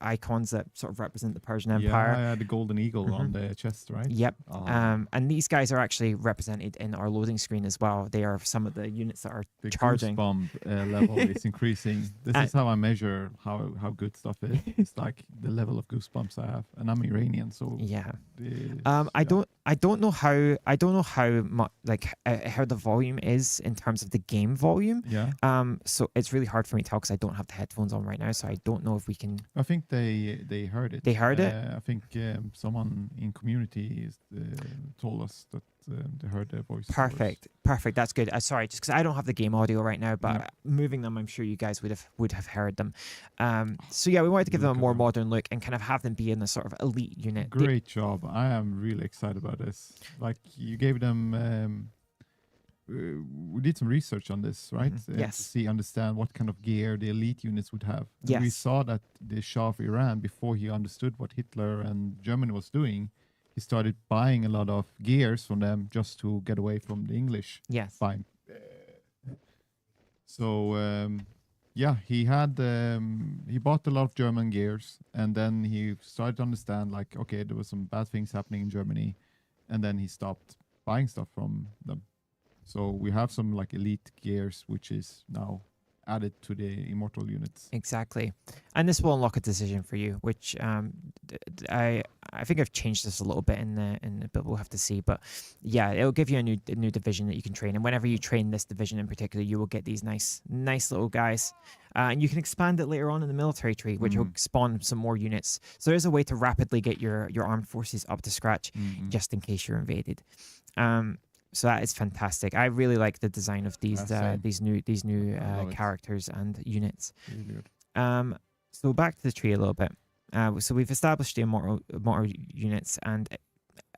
icons that sort of represent the Persian Empire. Yeah, the golden eagle on the chest, right? Yep. Oh. And these guys are actually represented in our loading screen as well. They are some of the units that are The charging. goosebump level is increasing. This is how I measure how good stuff is. It's like the level of goosebumps I have, and I'm Iranian, so Yeah. yeah. I don't know how much how the volume is in terms of the game volume. Yeah. So it's really hard for me to tell because I don't have the headphones on right now, so I don't know if we can. I think they heard it. They heard it? I think someone in community told us that they heard their voice. Perfect. That's good. Sorry, just because I don't have the game audio right now, but Yeah. moving them, I'm sure you guys would have heard them. So yeah, we wanted to give them a more modern look and kind of have them be in a sort of elite unit. Great job. I am really excited about this. Like, you gave them. We did some research on this, right? Yes. To understand what kind of gear the elite units would have. And we Yes. saw that the Shah of Iran, before he understood what Hitler and Germany was doing, he started buying a lot of gears from them just to get away from the English. Yes. Fine. So yeah, he had he bought a lot of German gears, and then he started to understand, like, okay, there was some bad things happening in Germany, and then he stopped buying stuff from them. So we have some like elite gears, which is now added to the immortal units. Exactly. And this will unlock a decision for you, which I think I've changed this a little bit in the but we'll have to see. But yeah, it'll give you a new division that you can train, and whenever you train this division in particular, you will get these nice little guys, and you can expand it later on in the military tree, which will spawn some more units. So there's a way to rapidly get your armed forces up to scratch, just in case you're invaded. So that is fantastic. I really like the design of these new characters and units. Really good. So back to the tree a little bit. So we've established the immortal units, and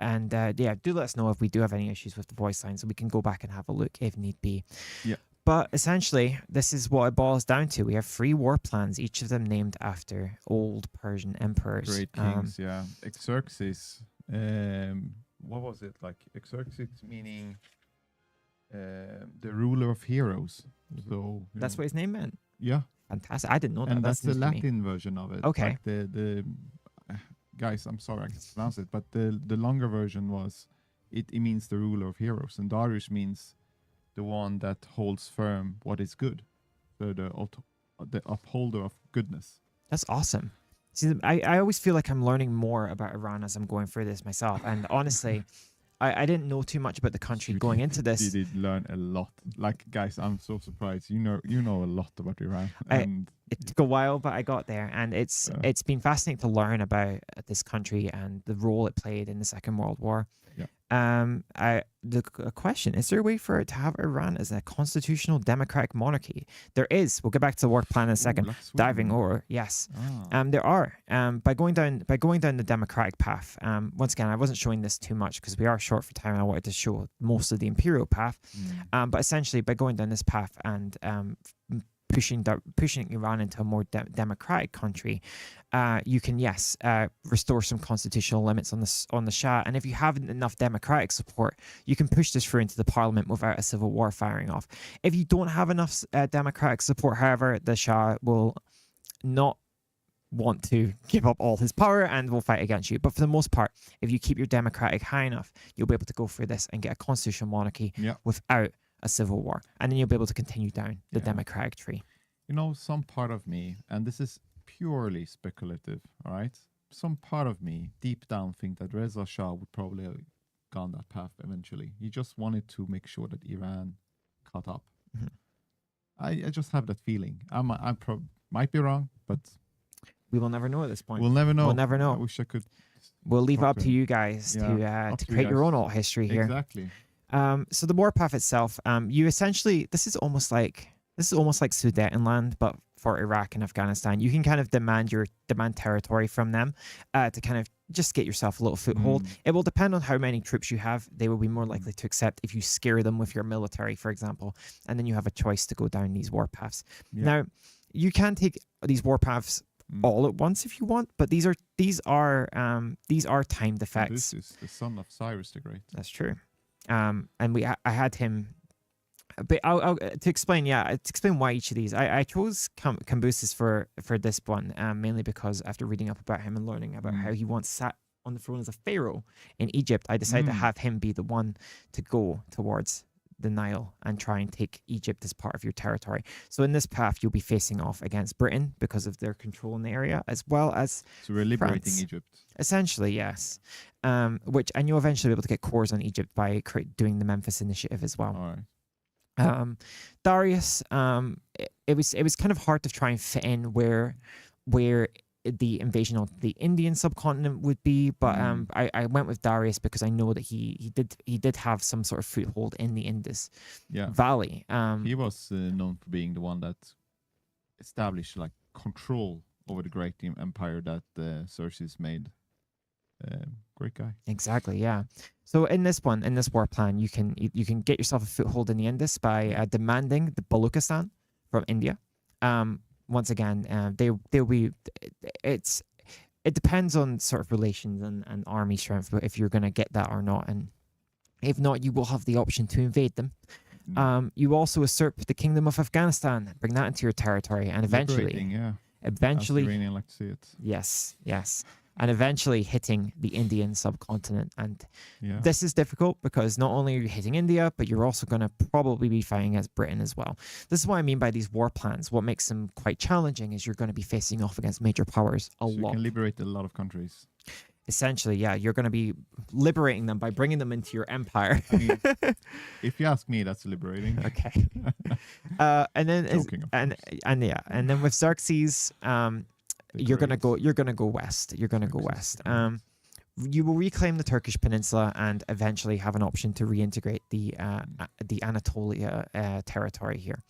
yeah, do let us know if we do have any issues with the voice line, so we can go back and have a look if need be. Yeah. But essentially, this is what it boils down to. We have 3 war plans, each of them named after old Persian emperors. Great kings, yeah. Xerxes. What was it like? Xerxes meaning the ruler of heroes. So That's what his name meant. Yeah. Fantastic. I didn't know that. And that's the Latin version of it. Okay. Like the guys, I'm sorry I can't pronounce it, but the longer version was it means the ruler of heroes, and Darius means the one that holds firm what is good. So the upholder of goodness. That's awesome. See, I always feel like I'm learning more about Iran as I'm going through this myself. And honestly, I didn't know too much about the country going into this. You did learn a lot. Like, guys, I'm so surprised. You know a lot about Iran. And it took a while, but I got there. And it's been fascinating to learn about this country and the role it played in the Second World War. Yeah. The question, is there a way for it to have Iran as a constitutional democratic monarchy? There is. We'll get back to the work plan in a second. Diving over, yes. There are. By going down the democratic path. Once again, I wasn't showing this too much because we are short for time, and I wanted to show most of the Imperial path. But essentially, by going down this path and pushing Iran into a more democratic country, you can restore some constitutional limits on the Shah, and if you have enough democratic support, you can push this through into the parliament without a civil war firing off. If you don't have enough democratic support, however, the Shah will not want to give up all his power and will fight against you. But for the most part, if you keep your democratic high enough, you'll be able to go through this and get a constitutional monarchy without a civil war, and then you'll be able to continue down the democratic tree. You know, some part of me, and this is purely speculative, all right? Some part of me, deep down, think that Reza Shah would probably have gone that path eventually. He just wanted to make sure that Iran caught up. I just have that feeling. I might be wrong, but we will never know at this point. We'll never know. We'll never know. I wish I could. We'll leave it up to you guys to create your own alt history here. Exactly. So the warpath itself, you essentially, this is almost like Sudetenland, but for Iraq and Afghanistan. You can kind of demand territory from them to kind of just get yourself a little foothold. It will depend on how many troops you have. They will be more likely to accept if you scare them with your military, for example, and then you have a choice to go down these warpaths. Now, you can take these warpaths all at once if you want, but these are timed effects. This is the son of Cyrus the Great. That's true. And I had him, but I'll to explain why each of these. I chose Cambyses for this one, mainly because after reading up about him and learning about how he once sat on the throne as a pharaoh in Egypt, I decided to have him be the one to go towards the Nile and try and take Egypt as part of your territory. So in this path, you'll be facing off against Britain because of their control in the area, as well as so we're liberating France. Egypt. Essentially, yes. And you'll eventually be able to get cores on Egypt by doing the Memphis Initiative as well. All right. Darius, it was kind of hard to try and fit in where the invasion of the Indian subcontinent would be, but I went with Darius because I know that he did have some sort of foothold in the Indus Valley. He was known for being the one that established like control over the great empire that Xerxes made. Great guy. Exactly, yeah. So in this war plan, you can get yourself a foothold in the Indus by demanding the Baluchistan from India. Once again, they'll be. It depends on sort of relations and army strength, but if you're going to get that or not, and if not, you will have the option to invade them. You also usurp the kingdom of Afghanistan, bring that into your territory, and eventually, As the Iranian like to see it. Yes. And eventually hitting the Indian subcontinent. And this is difficult because not only are you hitting India, but you're also going to probably be fighting against Britain as well. This is what I mean by these war plans. What makes them quite challenging is you're going to be facing off against major powers a lot. You can liberate a lot of countries. essentially, yeah, you're going to be liberating them by bringing them into your empire. I mean, if you ask me, that's liberating. Okay. And then Joking, of course. and then with Xerxes, you're gonna go west. You're gonna go Xerxes, west. You will reclaim the Turkish peninsula and eventually have an option to reintegrate the Anatolia territory here.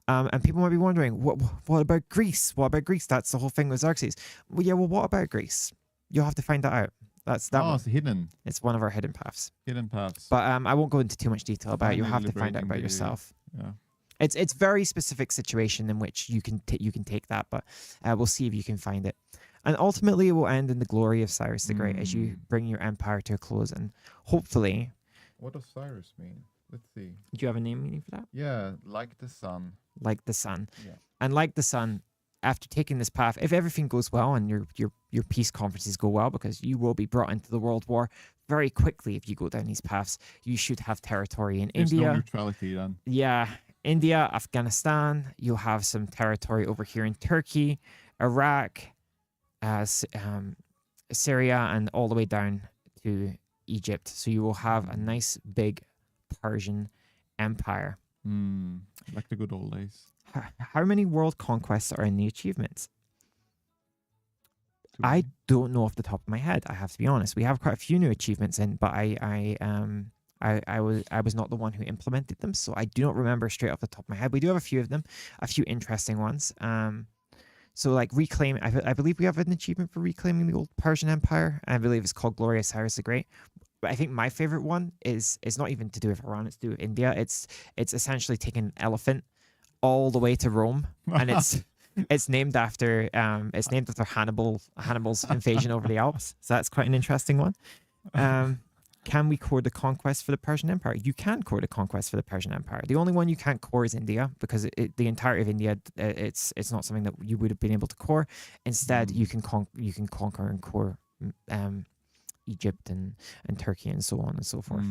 And people might be wondering, what about Greece? What about Greece? That's the whole thing with Xerxes. Well, yeah. Well, what about Greece? You'll have to find that out. That's that one. It's hidden. It's one of our hidden paths. Hidden paths. But I won't go into too much detail about it. You'll Finally have to find out about liberating yourself. Yeah. It's very specific situation in which you can take that, but we'll see if you can find it. And ultimately, it will end in the glory of Cyrus the Great as you bring your empire to a close. And hopefully, What does Cyrus mean? Let's see. do you have a name meaning for that? Yeah, like the sun. Like the sun. Yeah. And like the sun, after taking this path, if everything goes well and your peace conferences go well, because you will be brought into the world war very quickly if you go down these paths, you should have territory in There's India. no neutrality then. Yeah, India, Afghanistan. You'll have some territory over here in Turkey, Iraq, Syria, and all the way down to Egypt. So you will have a nice big Persian empire. Like the good old days. How many world conquests are in the achievements? Too I many. don't know off the top of my head. I have to be honest. We have quite a few new achievements in, but I was not the one who implemented them, so I do not remember straight off the top of my head. We do have a few of them, a few interesting ones. So like reclaim. I believe we have an achievement for reclaiming the old Persian Empire. I believe it's called Glory of Cyrus the Great. But I think my favorite one is not even to do with Iran. It's to do with India. It's essentially taking an elephant all the way to Rome, and it's named after Hannibal's invasion over the Alps. So that's quite an interesting one. Can we core the conquest for the Persian Empire? You can core the conquest for the Persian Empire. The only one you can't core is India, because the entirety of India, it's not something that you would have been able to core. Instead, you can conquer and core Egypt and Turkey and so on and so forth.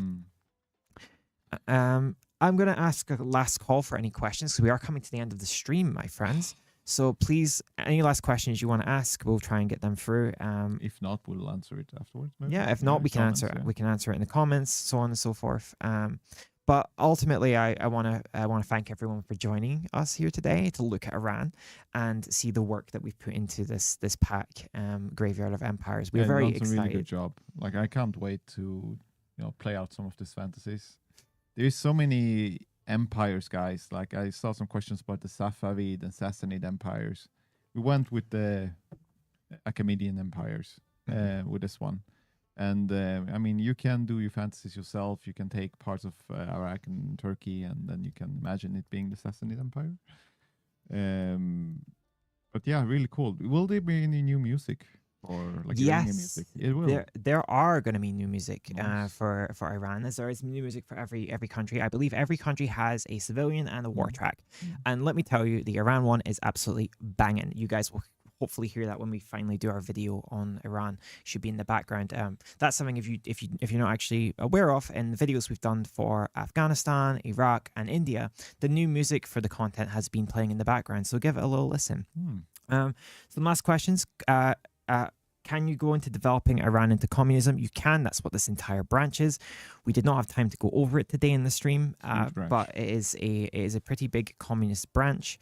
I'm going to ask a last call for any questions, because we are coming to the end of the stream, my friends. So please, any last questions you want to ask, we'll try and get them through. If not, we'll answer it afterwards. Maybe. Yeah, if not, we can Comments, answer it. yeah. We can answer it in the comments, so on and so forth. But ultimately, I want to thank everyone for joining us here today to look at Iran and see the work that we've put into this pack, Graveyard of Empires. We're very You've done some excited. really good job. Like, I can't wait to play out some of these fantasies. There's so many empires, guys. Like, I saw some questions about the Safavid and Sassanid empires. We went with the Achaemenian empires with this one. And I mean, you can do your fantasies yourself. You can take parts of Iraq and Turkey, and then you can imagine it being the Sassanid Empire. But yeah, really cool. Will there be any new music or like Iranian music? It will. There are going to be new music Nice. for Iran, as there is new music for every country. I believe every country has a civilian and a war track. And let me tell you, the Iran one is absolutely banging. You guys will hopefully hear that when we finally do our video on Iran. Should be in the background. That's something if you're not actually aware of, in the videos we've done for Afghanistan, Iraq, and India, the new music for the content has been playing in the background. So give it a little listen. Some last questions. Can you go into developing Iran into communism? You can. That's what this entire branch is. We did not have time to go over it today in the stream, but it is a pretty big communist branch.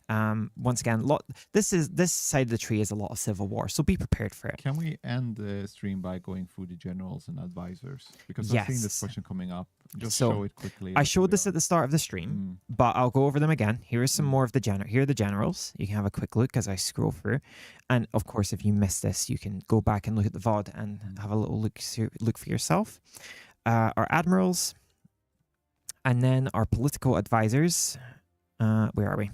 Once again, this side of the tree is a lot of civil war, so be prepared for it. Can we end the stream by going through the generals and advisors? Because I've seen this question coming up. Just show it quickly. I showed this at the start of the stream, but I'll go over them again. Here is some more of the Here are the generals. You can have a quick look as I scroll through. And of course, if you missed this, you can go back and look at the VOD and have a little look for yourself. Our admirals, and then our political advisors. Where are we?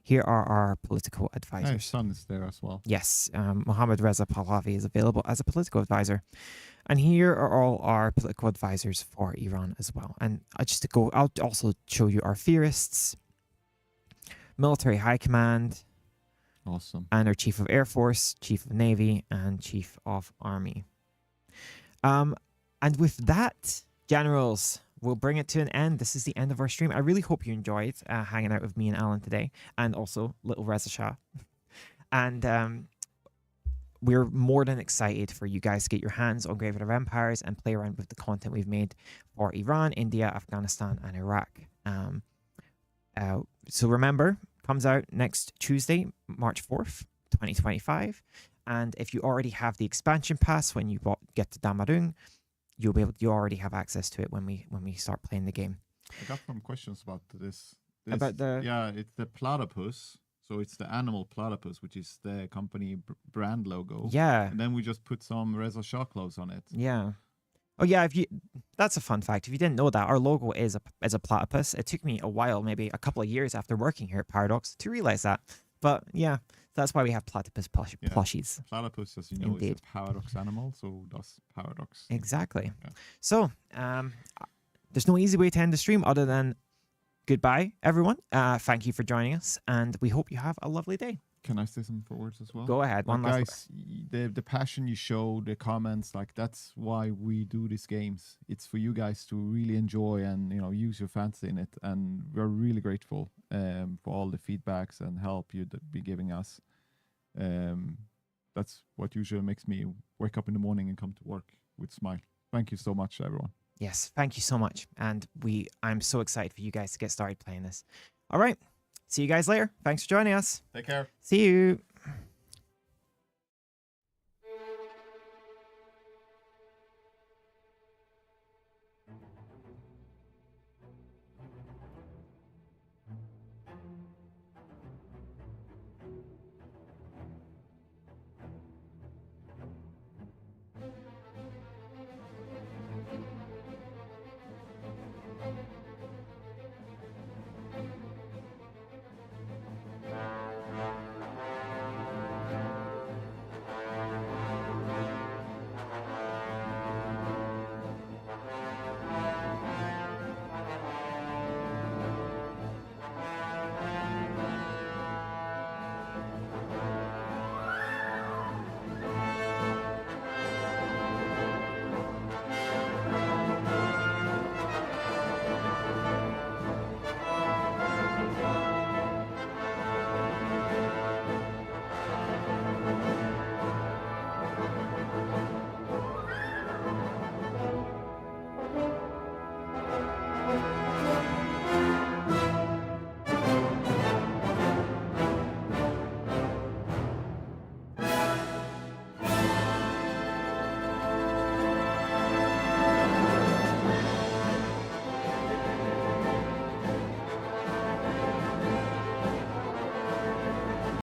Here are our political advisors. Son is there as well. Yes, Mohammad Reza Pahlavi is available as a political advisor. And here are all our political advisors for Iran as well. And I'll also show you our theorists, military high command, Awesome. and our chief of air force, chief of navy, and chief of army. And with that, generals, we'll bring it to an end. This is the end of our stream. I really hope you enjoyed hanging out with me and Alan today, and also little Reza Shah. And we're more than excited for you guys to get your hands on Graveyard of Empires and play around with the content we've made for Iran, India, Afghanistan, and Iraq. So remember, comes out next Tuesday, March 4th, 2025. And if you already have the expansion pass when you get to Damarung, you already have access to it when we start playing the game. I got some questions about this. About It's the platypus. So it's the animal platypus, which is the company brand logo. Yeah. And then we just put some Reza Shah clothes on it. Yeah. Oh yeah, that's a fun fact. If you didn't know that, our logo is a platypus. It took me a while, maybe a couple of years after working here at Paradox, to realize that. But yeah, that's why we have platypus plushies. Platypus, as you know, is a paradox animal, so does paradox. Exactly. Yeah. So there's no easy way to end the stream other than goodbye, everyone. Thank you for joining us, and we hope you have a lovely day. Can I say some words as well? Go ahead. One last guys, the passion you show, the comments, like that's why we do these games. It's for you guys to really enjoy and use your fancy in it, and we're really grateful for all the feedbacks and help you'd be giving us. That's what usually makes me wake up in the morning and come to work with a smile. Thank you so much, everyone. Yes, thank you so much, and I'm so excited for you guys to get started playing this. All right. See you guys later. Thanks for joining us. Take care. See you.